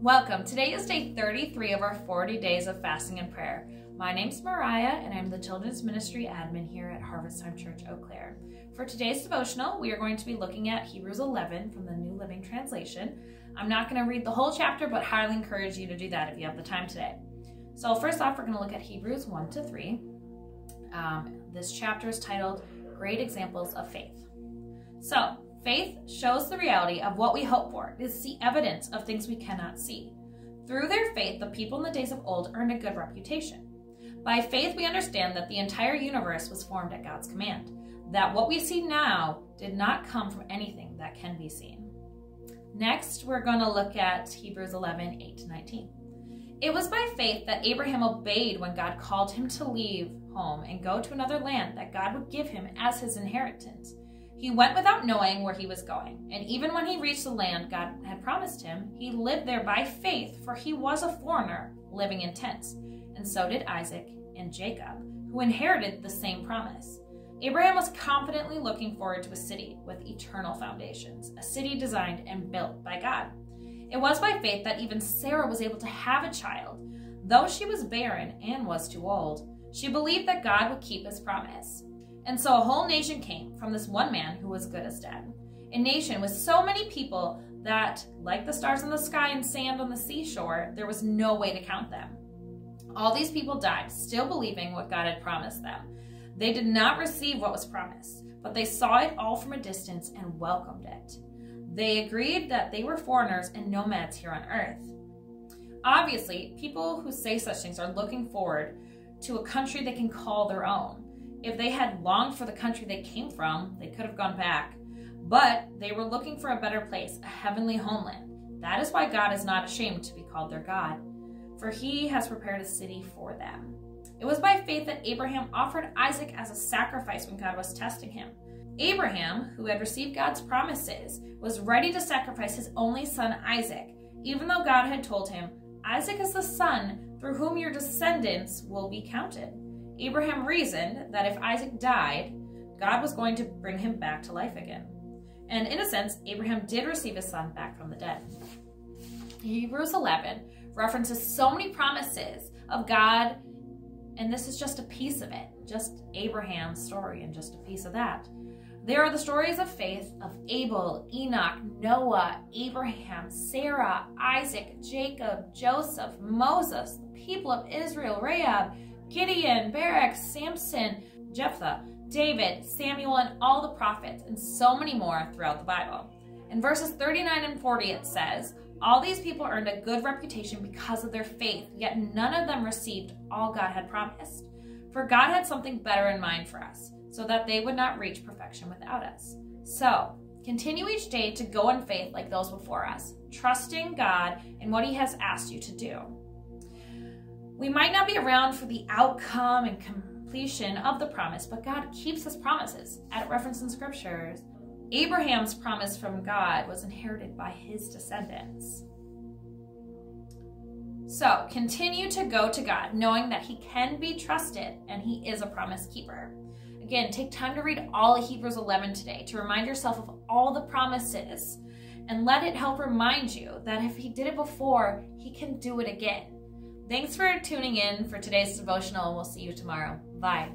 Welcome. Today is day 33 of our 40 days of fasting and prayer. My name's Mariah and I'm the Children's Ministry Admin here at Harvest Time Church, Eau Claire. For today's devotional, we are going to be looking at Hebrews 11 from the New Living Translation. I'm not going to read the whole chapter, but highly encourage you to do that if you have the time today. So first off, we're going to look at Hebrews 1 to 3. This chapter is titled Great Examples of Faith. So, faith shows the reality of what we hope for. It is the evidence of things we cannot see. Through their faith, the people in the days of old earned a good reputation. By faith, we understand that the entire universe was formed at God's command, that what we see now did not come from anything that can be seen. Next, we're going to look at Hebrews 11, 8 to 19. It was by faith that Abraham obeyed when God called him to leave home and go to another land that God would give him as his inheritance. He went without knowing where he was going, and even when he reached the land God had promised him, he lived there by faith, for he was a foreigner living in tents, and so did Isaac and Jacob, who inherited the same promise. Abraham was confidently looking forward to a city with eternal foundations, a city designed and built by God. It was by faith that even Sarah was able to have a child. Though she was barren and was too old, she believed that God would keep his promise. And so a whole nation came from this one man who was good as dead. A nation with so many people that, like the stars in the sky and sand on the seashore, there was no way to count them. All these people died, still believing what God had promised them. They did not receive what was promised, but they saw it all from a distance and welcomed it. They agreed that they were foreigners and nomads here on earth. Obviously, people who say such things are looking forward to a country they can call their own. If they had longed for the country they came from, they could have gone back. But they were looking for a better place, a heavenly homeland. That is why God is not ashamed to be called their God, for he has prepared a city for them. It was by faith that Abraham offered Isaac as a sacrifice when God was testing him. Abraham, who had received God's promises, was ready to sacrifice his only son Isaac, even though God had told him, "Isaac is the son through whom your descendants will be counted." Abraham reasoned that if Isaac died, God was going to bring him back to life again. And in a sense, Abraham did receive his son back from the dead. Hebrews 11 references so many promises of God, and this is just a piece of it, just Abraham's story and just a piece of that. There are the stories of faith of Abel, Enoch, Noah, Abraham, Sarah, Isaac, Jacob, Joseph, Moses, the people of Israel, Rahab, Gideon, Barak, Samson, Jephthah, David, Samuel, and all the prophets, and so many more throughout the Bible. In verses 39 and 40 it says, "All these people earned a good reputation because of their faith, yet none of them received all God had promised. For God had something better in mind for us, so that they would not reach perfection without us. So, continue each day to go in faith like those before us, trusting God in what he has asked you to do." We might not be around for the outcome and completion of the promise, but God keeps his promises. At reference in scriptures, Abraham's promise from God was inherited by his descendants. So continue to go to God, knowing that he can be trusted and he is a promise keeper. Again, take time to read all of Hebrews 11 today to remind yourself of all the promises and let it help remind you that if he did it before, he can do it again. Thanks for tuning in for today's devotional. We'll see you tomorrow. Bye.